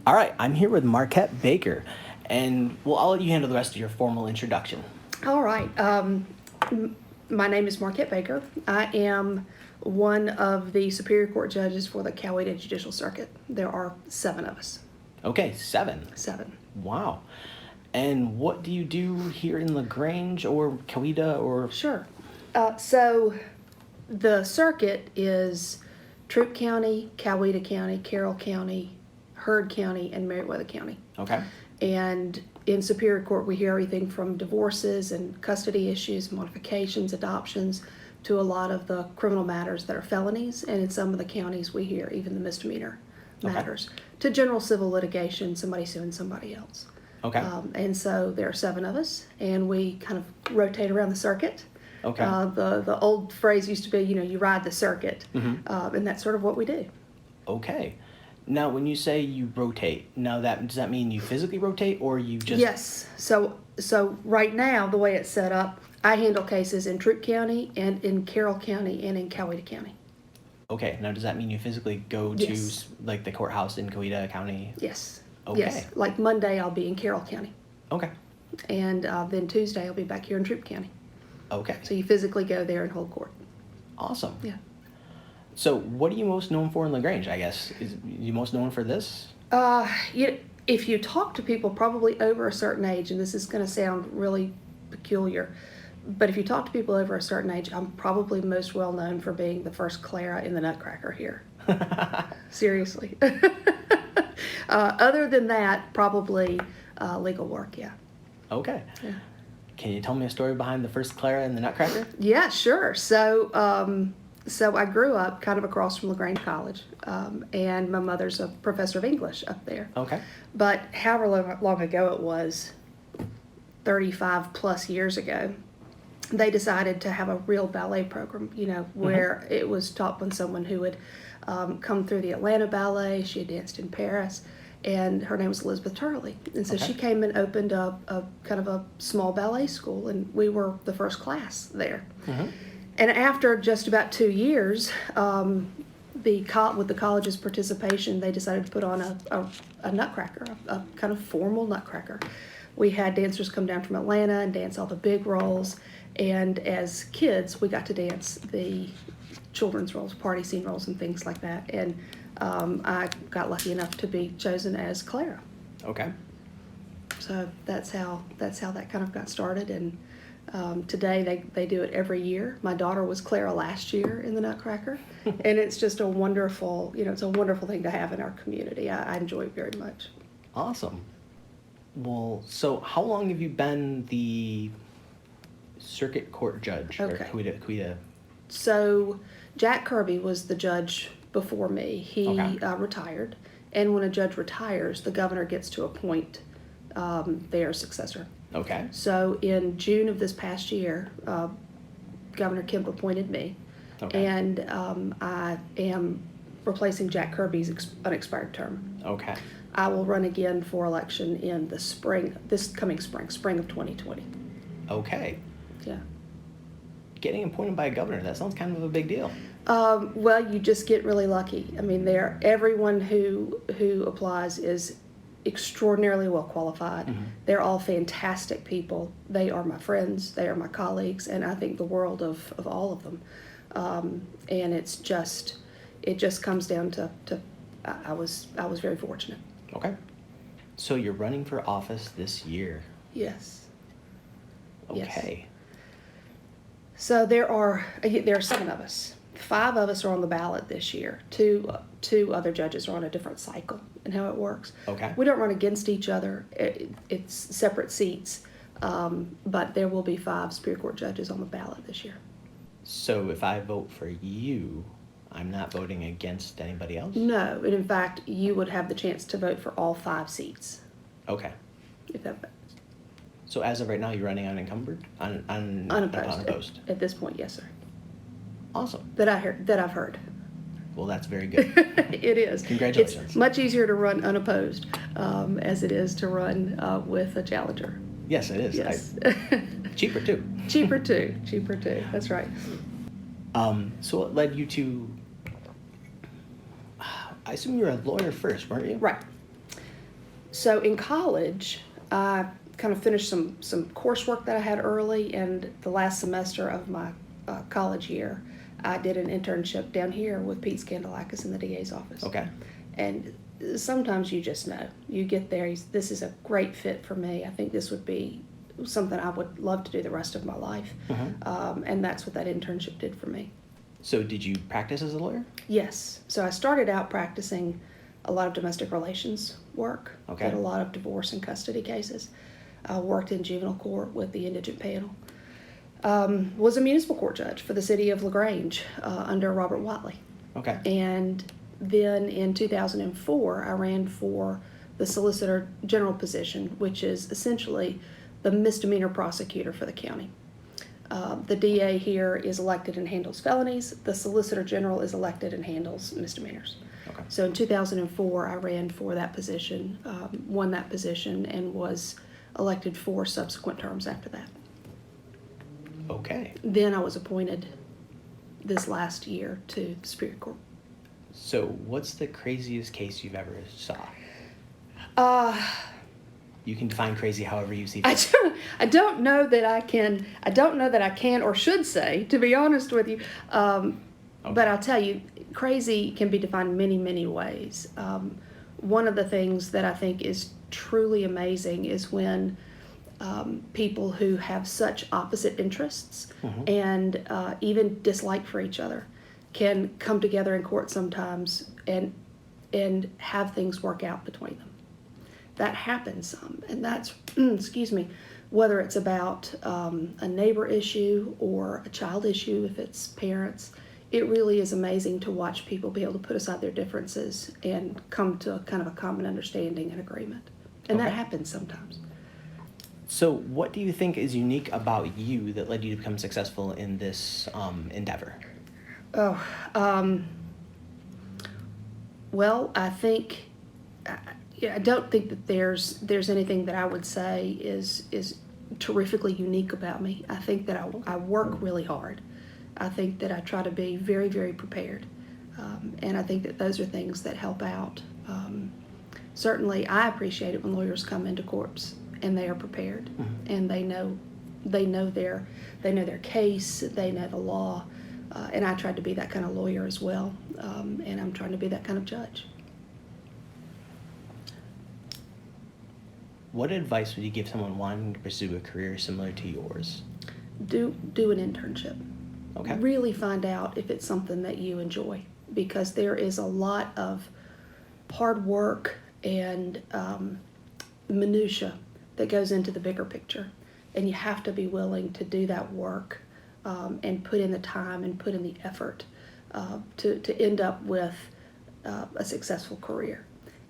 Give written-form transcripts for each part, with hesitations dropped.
All right, I'm here with Markette Baker, and well, I'll let you handle the rest of your formal introduction. All right. My name is Markette Baker. I am one of the Superior Court judges for the Coweta Judicial Circuit. There are 7 of us. Okay, 7. 7. Wow. And what do you do here in LaGrange or Coweta or? Sure. So the circuit is Troup County, Coweta County, Carroll County, Heard County, and Meriwether County. Okay. And in Superior Court, we hear everything from divorces and custody issues, modifications, adoptions, to a lot of the criminal matters that are felonies. And in some of the counties, we hear even the misdemeanor matters, to general civil litigation, somebody suing somebody else. Okay. And so there are 7 of us, and we kind of rotate around the circuit. Okay. The old phrase used to be, you ride the circuit, and that's sort of what we do. Okay. Now, when you say you rotate, does that mean you physically rotate or you just? Yes. So right now, the way it's set up, I handle cases in Troup County and in Carroll County and in Coweta County. Okay. Now, does that mean you physically go Yes. to like the courthouse in Coweta County? Yes. Okay. Yes. Like Monday, I'll be in Carroll County, Okay. and then Tuesday, I'll be back here in Troup County. Okay. So you physically go there and hold court. Awesome. Yeah. So, what are you most known for in LaGrange, I guess? Is you most known for this? If you talk to people probably over a certain age, and this is going to sound really peculiar, but if you talk to people over a certain age, I'm probably most well known for being the first Clara in the Nutcracker here. Seriously. Other than that, probably legal work, yeah. Okay. Yeah. Can you tell me a story behind the first Clara and the Nutcracker? Yeah, sure. So I grew up kind of across from LaGrange College, and my mother's a professor of English up there. Okay. But however long ago it was, 35 plus years ago, they decided to have a real ballet program, where it was taught by someone who had come through the Atlanta Ballet. She had danced in Paris, and her name was Elizabeth Turley. And so Okay. she came and opened a kind of a small ballet school, and we were the first class there. Mm-hmm. And after just about 2 years, with the college's participation, they decided to put on a nutcracker, a kind of formal nutcracker. We had dancers come down from Atlanta and dance all the big roles. And as kids, we got to dance the children's roles, party scene roles, and things like that. And I got lucky enough to be chosen as Clara. Okay. So that's how that kind of got started. And today they do it every year. My daughter was Clara last year in the Nutcracker, and it's just a wonderful, it's a wonderful thing to have in our community. I enjoy it very much. Awesome. Well, so how long have you been the circuit court judge? Okay. Or Coweta? So Jack Kirby was the judge before me. He Okay. retired, and when a judge retires, the governor gets to appoint their successor. Okay. So in June of this past year, Governor Kemp appointed me, Okay. and I am replacing Jack Kirby's unexpired term. Okay. I will run again for election in the spring, this coming spring of 2020. Okay. Yeah. Getting appointed by a governor, that sounds kind of a big deal. Well, you just get really lucky. I mean, everyone who applies is extraordinarily well qualified. Mm-hmm. They're all fantastic people. They are my friends. They are my colleagues, and I think the world of all of them. And it just comes down to I was very fortunate. Okay. So you're running for office this year. Yes. Okay. Yes. So there are 7 of us. 5 of us are on the ballot this year. Two other judges are on a different cycle and how it works. Okay. We don't run against each other. It's separate seats, but there will be 5 Superior Court judges on the ballot this year. So if I vote for you, I'm not voting against anybody else? No, and in fact, you would have the chance to vote for all 5 seats. Okay. If that So as of right now, you're running unencumbered? unopposed. At this point, yes, sir. Awesome. That I've heard. Well, that's very good. It is. Congratulations. It's much easier to run unopposed as it is to run with a challenger. Yes, it is. Yes. Cheaper too. Cheaper too. That's right. So what led you to? I assume you're a lawyer first, weren't you? Right. So in college, I kind of finished some coursework that I had early, and the last semester of my college year, I did an internship down here with Pete Scandalakis in the DA's office. Okay. And sometimes you just know. You get there, this is a great fit for me. I think this would be something I would love to do the rest of my life. And that's what that internship did for me. So did you practice as a lawyer? Yes. So I started out practicing a lot of domestic relations work. Okay. Did a lot of divorce and custody cases. I worked in juvenile court with the indigent panel. Was a municipal court judge for the city of LaGrange under Robert Watley. Okay. And then in 2004, I ran for the Solicitor General position, which is essentially the misdemeanor prosecutor for the county. The DA here is elected and handles felonies. The Solicitor General is elected and handles misdemeanors. Okay. So in 2004, I ran for that position, won that position, and was elected 4 subsequent terms after that. Okay. Then I was appointed this last year to the Superior Court. So what's the craziest case you've ever saw? You can define crazy however you see fit. I don't know that I can or should say, to be honest with you. But I'll tell you, crazy can be defined many, many ways. One of the things that I think is truly amazing is when people who have such opposite interests and even dislike for each other can come together in court sometimes and have things work out between them. That happens some, and that's, excuse me, whether it's about a neighbor issue or a child issue if it's parents. It really is amazing to watch people be able to put aside their differences and come to a kind of a common understanding and agreement. And that happens sometimes. So what do you think is unique about you that led you to become successful in this endeavor? Well, I think, I don't think that there's anything that I would say is terrifically unique about me. I think that I work really hard. I think that I try to be very, very prepared. And I think that those are things that help out. Certainly, I appreciate it when lawyers come into courts and they are prepared and they know their case, they know the law. And I tried to be that kind of lawyer as well. And I'm trying to be that kind of judge. What advice would you give someone wanting to pursue a career similar to yours? Do an internship. Okay. Really find out if it's something that you enjoy, because there is a lot of hard work and minutia that goes into the bigger picture, and you have to be willing to do that work and put in the time and put in the effort to end up with a successful career.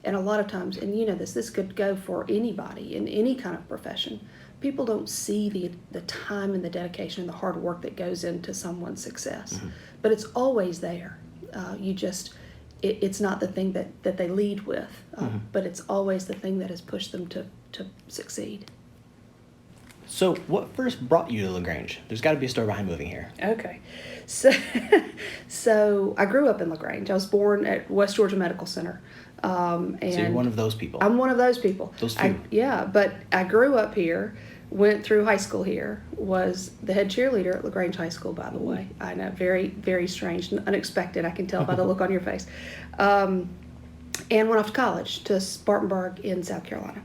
And a lot of times, and you know this could go for anybody in any kind of profession, people don't see the time and the dedication and the hard work that goes into someone's success. But it's always there. It's not the thing that they lead with, but it's always the thing that has pushed them to succeed. So what first brought you to LaGrange? There's got to be a story behind moving here. Okay. So I grew up in LaGrange. I was born at West Georgia Medical Center. And So you're one of those people. I'm one of those people. Those few. But I grew up here, went through high school here, was the head cheerleader at LaGrange High School, by the way. I know, very, very strange and unexpected, I can tell by the look on your face. And went off to college to Spartanburg in South Carolina.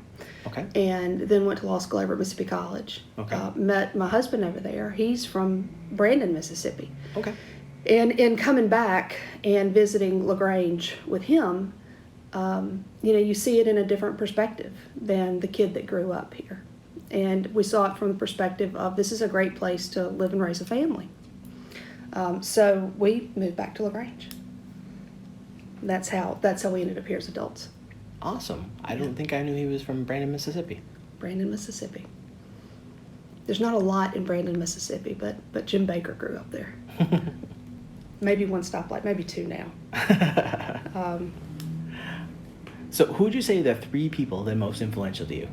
Okay. And then went to law school over at Mississippi College. Okay. Met my husband over there. He's from Brandon, Mississippi. Okay. And in coming back and visiting LaGrange with him, you see it in a different perspective than the kid that grew up here. And we saw it from the perspective of, this is a great place to live and raise a family. So we moved back to LaGrange. That's how we ended up here as adults. Awesome. I don't think I knew he was from Brandon, Mississippi. Brandon, Mississippi. There's not a lot in Brandon, Mississippi, but Jim Baker grew up there. Maybe one stoplight, maybe two now. So who would you say are the 3 people that are most influential to you?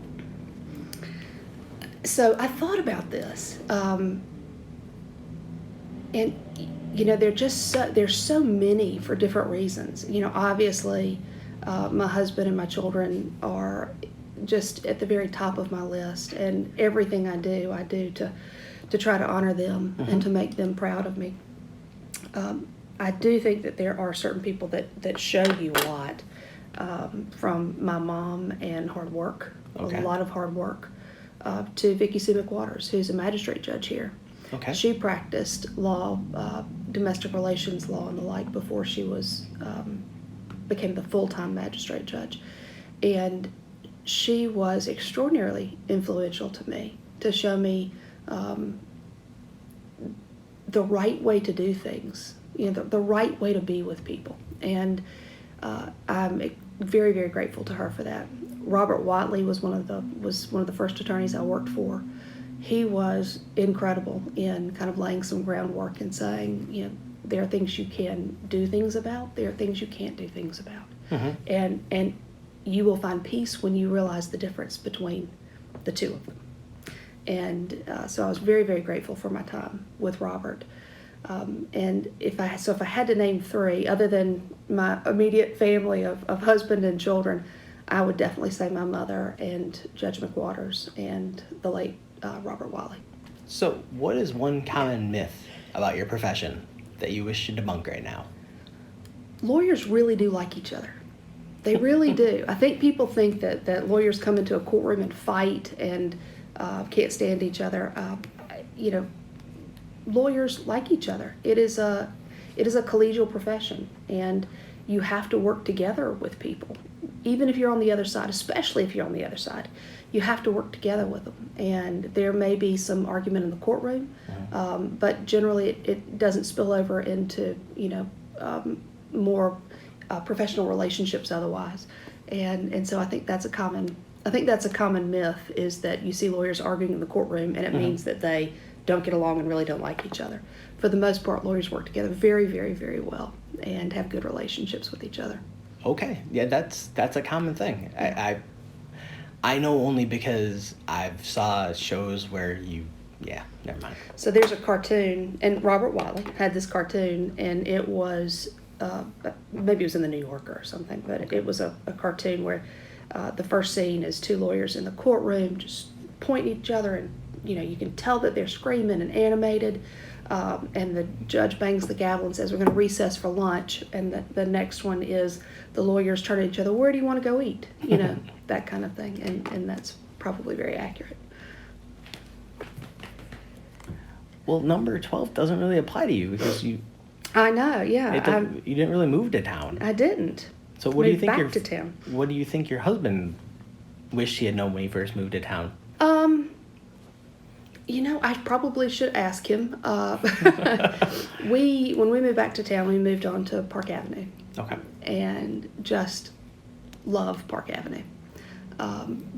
So I thought about this, and there's so many for different reasons. Obviously, My husband and my children are just at the very top of my list, and everything I do to try to honor them and to make them proud of me. I do think that there are certain people that show you a lot, from my mom and hard work, Okay. a lot of hard work, to Vicki Sue McWaters, who's a magistrate judge here. Okay. She practiced law, domestic relations law and the like before she became the full-time magistrate judge. And she was extraordinarily influential to me, to show me the right way to do things, the right way to be with people. And I'm very, very grateful to her for that. Robert Watley was one of the first attorneys I worked for. He was incredible in kind of laying some groundwork and saying, there are things you can do things about, there are things you can't do things about. And you will find peace when you realize the difference between the two of them. And so I was very, very grateful for my time with Robert. And if I had to name three, other than my immediate family of husband and children, I would definitely say my mother and Judge McWaters and the late Robert Watley. So, what is one common myth about your profession that you wish to debunk right now? Lawyers really do like each other. They really do. I think people think that lawyers come into a courtroom and fight and can't stand each other. Lawyers like each other. It is a collegial profession, and you have to work together with people. Even if you're on the other side, especially if you're on the other side, you have to work together with them. And there may be some argument in the courtroom, but generally it doesn't spill over into more professional relationships otherwise. And so I think that's a common myth, is that you see lawyers arguing in the courtroom and it means that they don't get along and really don't like each other. For the most part, lawyers work together very, very, very well and have good relationships with each other. Okay, yeah, that's a common thing. I know only because I've saw shows where never mind. So there's a cartoon, and Robert Wiley had this cartoon, and it was maybe it was in the New Yorker or something, but it was a cartoon where the first scene is two lawyers in the courtroom just pointing at each other, and you can tell that they're screaming and animated. And the judge bangs the gavel and says, "We're going to recess for lunch." And the next one is the lawyers turn to each other, "Where do you want to go eat?" That kind of thing. And that's probably very accurate. Well, number 12 doesn't really apply to you because you... I know, yeah. You didn't really move to town. I didn't. So what do you think back to town. What do you think your husband wished he had known when he first moved to town? I probably should ask him. When we moved back to town, we moved on to Park Avenue. Okay. And just love Park Avenue.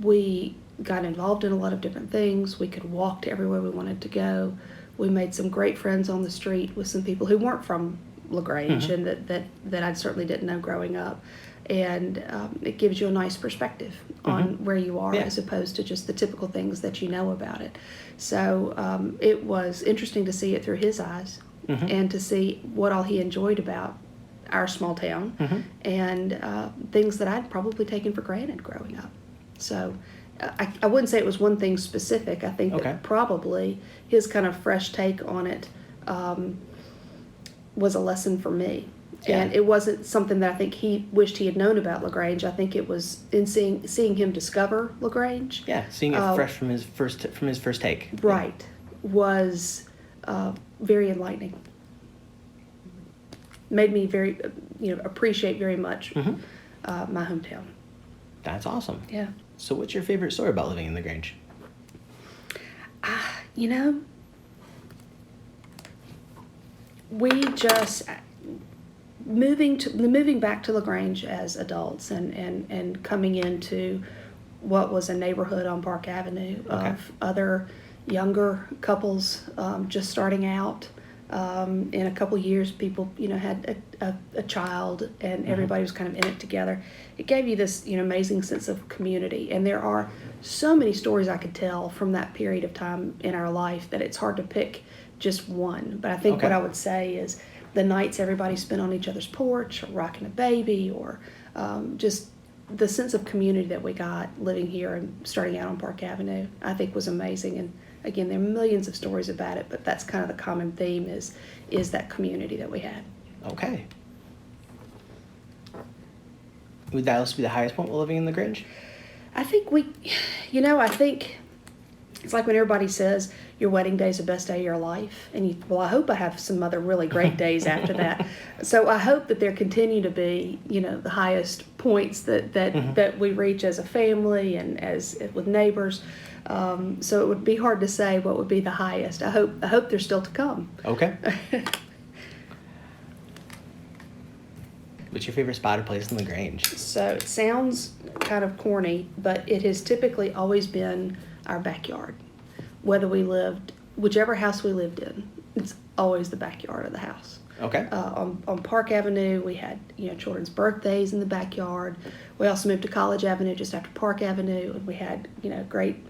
We got involved in a lot of different things. We could walk to everywhere we wanted to go. We made some great friends on the street with some people who weren't from LaGrange and that I certainly didn't know growing up. And it gives you a nice perspective on where you are as opposed to just the typical things that you know about it. So it was interesting to see it through his eyes and to see what all he enjoyed about our small town and things that I'd probably taken for granted growing up. So I wouldn't say it was one thing specific. I think that probably his kind of fresh take on it was a lesson for me. Yeah. And it wasn't something that I think he wished he had known about LaGrange. I think it was in seeing him discover LaGrange. Yeah, seeing it fresh from his first take. Right, was very enlightening. Made me very, appreciate very much my hometown. That's awesome. Yeah. So, what's your favorite story about living in LaGrange? We just moving back to LaGrange as adults and coming into what was a neighborhood on Park Avenue of other younger couples just starting out. In a couple years, people had a child, and everybody was kind of in it together. It gave you this amazing sense of community, and there are so many stories I could tell from that period of time in our life that it's hard to pick just one. But I think what I would say is the nights everybody spent on each other's porch, or rocking a baby, or just the sense of community that we got living here and starting out on Park Avenue, I think was amazing. And again, there are millions of stories about it, but that's kind of the common theme is that community that we had. Okay. Would that also be the highest point while living in LaGrange? I think I think it's like when everybody says your wedding day is the best day of your life. And I hope I have some other really great days after that. So I hope that there continue to be, the highest points that we reach as a family and as with neighbors. So it would be hard to say what would be the highest. I hope they're still to come. Okay. What's your favorite spot or place in LaGrange? So it sounds kind of corny, but it has typically always been our backyard. Whichever house we lived in, it's always the backyard of the house. Okay. On Park Avenue, we had children's birthdays in the backyard. We also moved to College Avenue just after Park Avenue, and we had great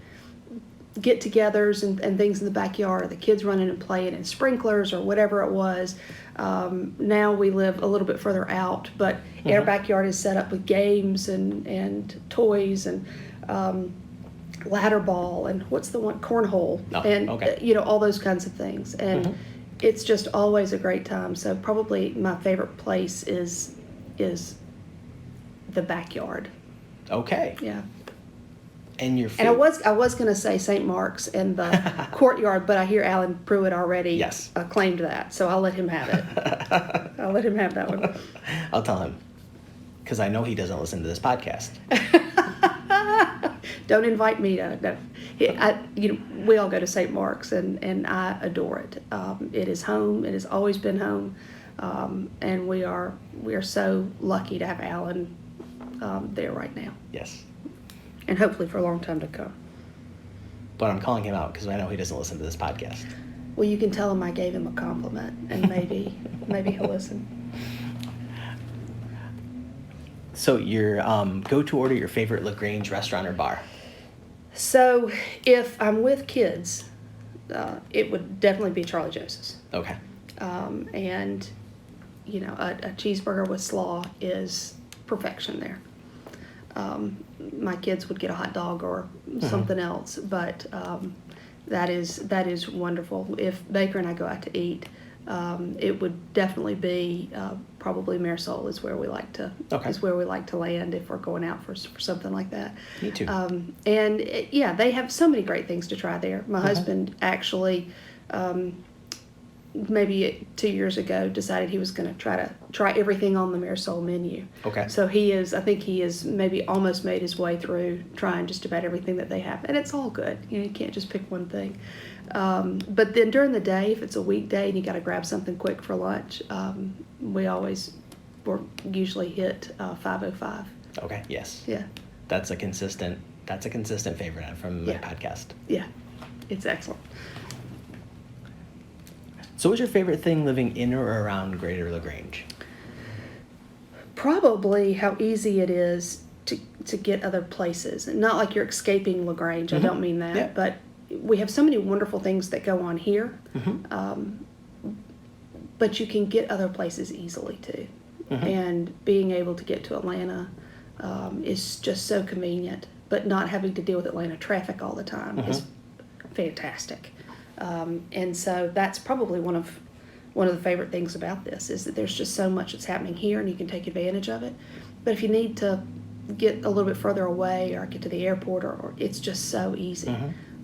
get-togethers and things in the backyard, or the kids running and playing in sprinklers or whatever it was. Now we live a little bit further out, but our backyard is set up with games and toys and ladder ball and what's the one, cornhole, and okay. All those kinds of things. And it's just always a great time. So probably my favorite place is the backyard. Okay. Yeah. And your And I was going to say St. Mark's and the courtyard, but I hear Alan Pruitt already claimed that, so I'll let him have it. I'll let him have that one. I'll tell him, because I know he doesn't listen to this podcast. Don't invite me to. We all go to St. Mark's, and I adore it. It is home. It has always been home, and we are so lucky to have Alan there right now. Yes. And hopefully for a long time to come. But I'm calling him out because I know he doesn't listen to this podcast. Well, you can tell him I gave him a compliment, and maybe he'll listen. So your go-to order, your favorite LaGrange restaurant or bar? So if I'm with kids, it would definitely be Charlie Joseph's. Okay. And a cheeseburger with slaw is perfection there. My kids would get a hot dog or something else, but that is wonderful. If Baker and I go out to eat, it would definitely be probably Marisol is where we like to land if we're going out for something like that. Me too. They have so many great things to try there. My husband actually. Maybe 2 years ago decided he was going to try everything on the Marisol menu. Okay. So I think he has maybe almost made his way through trying just about everything that they have. And it's all good. You can't just pick one thing. But then during the day, if it's a weekday and you got to grab something quick for lunch, we usually hit 505. Okay, yes. Yeah. That's a consistent favorite from my podcast. Yeah. It's excellent. So what's your favorite thing living in or around Greater LaGrange? Probably how easy it is to get other places. Not like you're escaping LaGrange, I don't mean that. Yeah. But we have so many wonderful things that go on here. But you can get other places easily too. And being able to get to Atlanta is just so convenient. But not having to deal with Atlanta traffic all the time is fantastic. And so that's probably one of the favorite things about this is that there's just so much that's happening here and you can take advantage of it. But if you need to get a little bit further away or get to the airport or it's just so easy.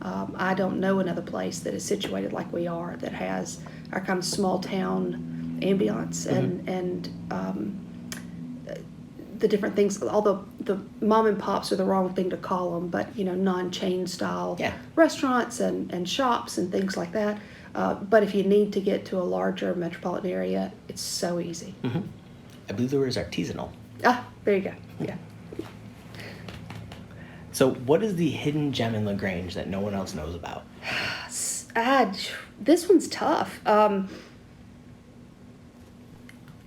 I don't know another place that is situated like we are that has our kind of small town ambiance and the different things, although the mom and pops are the wrong thing to call them, but non-chain style restaurants and shops and things like that. But if you need to get to a larger metropolitan area, it's so easy. I believe the word is artisanal. Ah, there you go. Yeah. So what is the hidden gem in LaGrange that no one else knows about? This one's tough.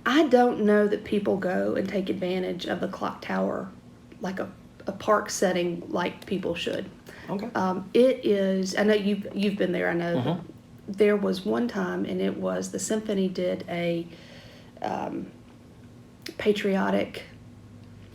I don't know that people go and take advantage of the clock tower like a park setting like people should. Okay. It is, I know you've been there, I know. There was one time, and it was the symphony did a patriotic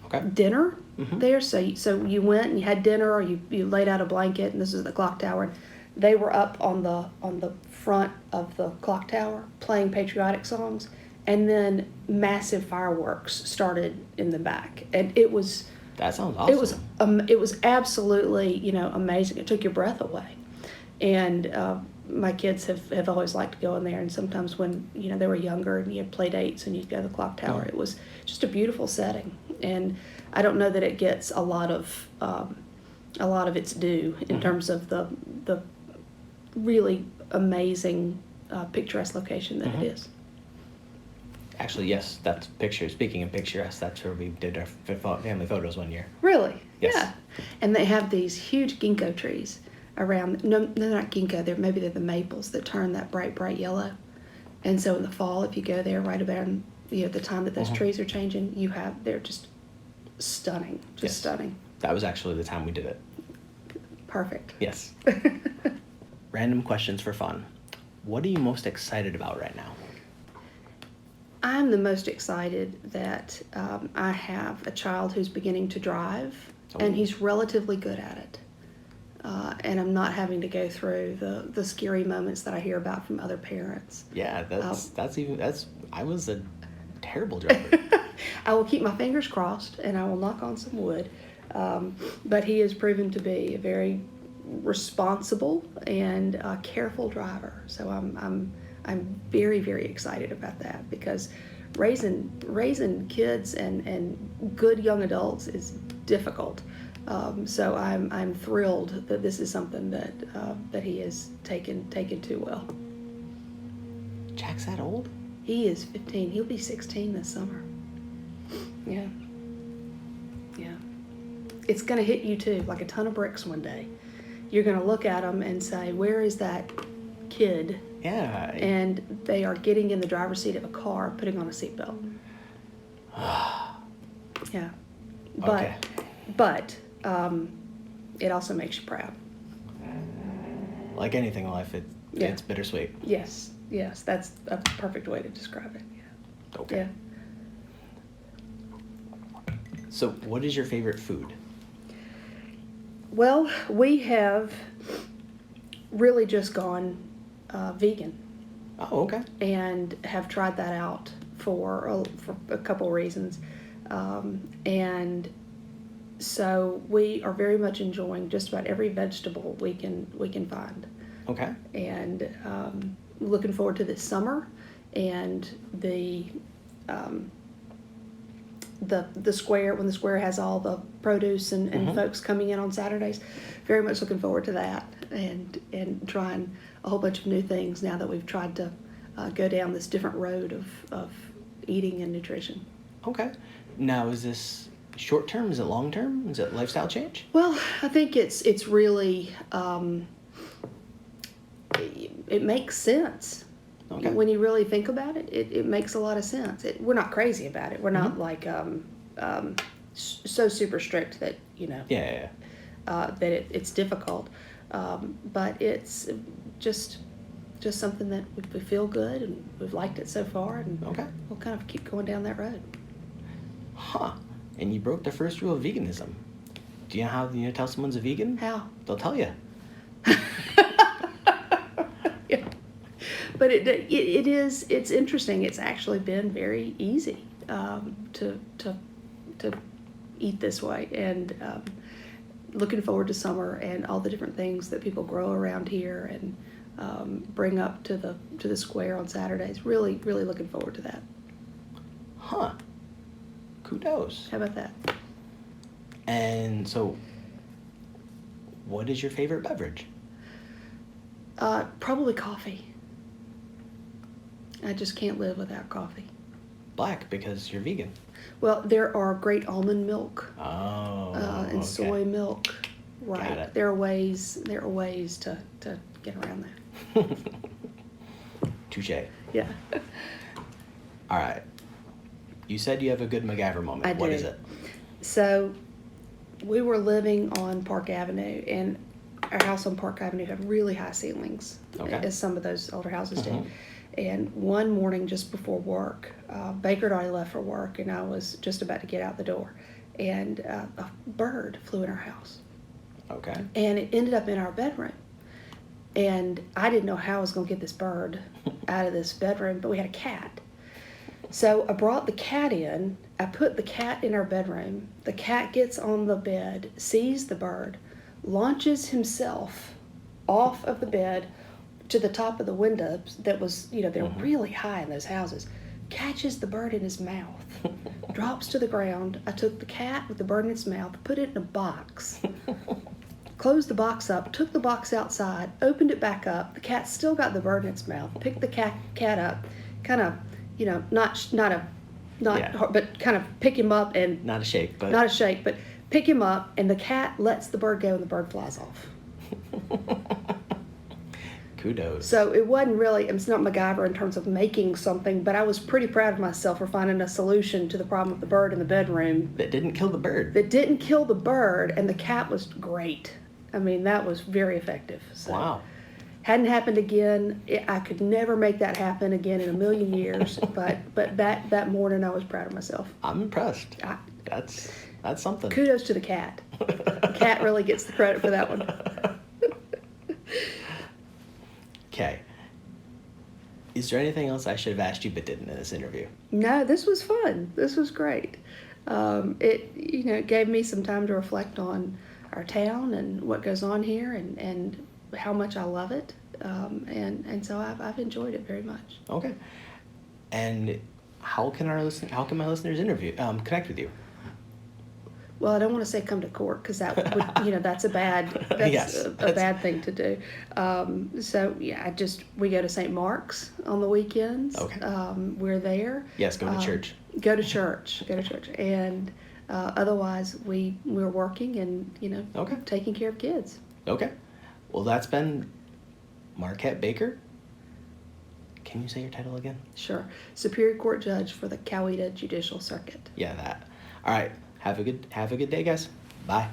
Okay. dinner Mhm. there. So you went and you had dinner, or you laid out a blanket, and this is the clock tower. They were up on the front of the clock tower playing patriotic songs, and then massive fireworks started in the back, and it was That sounds awesome. it was absolutely, you know, amazing. It took your breath away, and my kids have always liked to go in there. And sometimes when, you know, they were younger and you had play dates and you'd go to the clock tower, it was just a beautiful setting. And I don't know that it gets a lot of its due in terms of the really amazing picturesque location that it is. Actually, yes, that's picture. Speaking of picturesque, that's where we did our family photos one year. Really? Yes. Yeah. And they have these huge ginkgo trees around. No, they're not ginkgo. Maybe they're the maples that turn that bright yellow. And so in the fall, if you go there right about, you know, the time that those trees are changing, they're just stunning. Just stunning. That was actually the time we did it. Perfect. Yes. Random questions for fun. What are you most excited about right now? I'm the most excited that I have a child who's beginning to drive, and he's relatively good at it. And I'm not having to go through the scary moments that I hear about from other parents. Yeah, I was a terrible driver. I will keep my fingers crossed, and I will knock on some wood. But he has proven to be a very responsible and careful driver. So I'm very, very excited about that, because raising kids and good young adults is difficult. So I'm thrilled that this is something that he has taken too well. Jack's that old? He is 15. He'll be 16 this summer. Yeah. Yeah. It's going to hit you too, like a ton of bricks one day. You're going to look at them and say, where is that kid? Yeah. And they are getting in the driver's seat of a car, putting on a seatbelt. Yeah. But it also makes you proud. Like anything in life, it's bittersweet. Yes, that's a perfect way to describe it. Yeah. Okay. Yeah. So, what is your favorite food? Well, we have really just gone vegan. Oh, okay. And have tried that out for a couple reasons. And so we are very much enjoying just about every vegetable we can find. Okay. And looking forward to this summer and the square, when the square has all the produce and folks coming in on Saturdays. Very much looking forward to that, and trying a whole bunch of new things now that we've tried to go down this different road of eating and nutrition. Okay. Now, is this short term? Is it long term? Is it lifestyle change? Well, I think it's really it makes sense. Okay. When you really think about it, it makes a lot of sense. We're not crazy about it. We're not like so super strict that, you know, that it's difficult. But it's just something that we feel good, and we've liked it so far, and we'll kind of keep going down that road. Huh. And you broke the first rule of veganism. Do you know how you tell someone's a vegan? How? They'll tell you. Yeah. But it's interesting. It's actually been very easy to eat this way, and looking forward to summer and all the different things that people grow around here and bring up to the square on Saturdays. Really, really looking forward to that. Huh. Kudos. How about that? And so, what is your favorite beverage? Probably coffee. I just can't live without coffee. Black, because you're vegan. Well, there are great almond milk and soy milk. Right. Got it. There are ways to get around that. Touche. Yeah. All right. You said you have a good MacGyver moment. I do. What is it? So we were living on Park Avenue, and our house on Park Avenue had really high ceilings, as some of those older houses do. And one morning just before work, Baker had already left for work, and I was just about to get out the door. and a bird flew in our house. Okay. And it ended up in our bedroom. And I didn't know how I was going to get this bird out of this bedroom, but we had a cat. So I brought the cat in. I put the cat in our bedroom. The cat gets on the bed, sees the bird, launches himself off of the bed to the top of the window that was, they're really high in those houses, catches the bird in his mouth, drops to the ground. I took the cat with the bird in its mouth, put it in a box, closed the box up, took the box outside, opened it back up. The cat still got the bird in its mouth, picked the cat up, kind of, but kind of pick him up and Not a shake, but pick him up, and the cat lets the bird go and the bird flies off. Kudos. So it wasn't really, it's not MacGyver in terms of making something, but I was pretty proud of myself for finding a solution to the problem of the bird in the bedroom. That didn't kill the bird. That didn't kill the bird, and the cat was great. I mean, that was very effective. So, Wow. hadn't happened again. I could never make that happen again in a million years, but that morning I was proud of myself. I'm impressed. That's something. Kudos to the cat. The cat really gets the credit for that one. Okay. Is there anything else I should have asked you but didn't in this interview? No, this was fun. This was great. It gave me some time to reflect on our town and what goes on here and how much I love it. And so I've enjoyed it very much. Okay. And how can my listeners connect with you? Well, I don't want to say come to court because that would, that's a bad, Yes, a bad thing to do. So yeah, we go to St. Mark's on the weekends. Okay. We're there. Yes, go to church. Go to church, and otherwise we're working and Okay. taking care of kids. Okay. Well, that's been Markette Baker. Can you say your title again? Sure, Superior Court Judge for the Coweta Judicial Circuit. Yeah, that. All right. Have a good day, guys. Bye.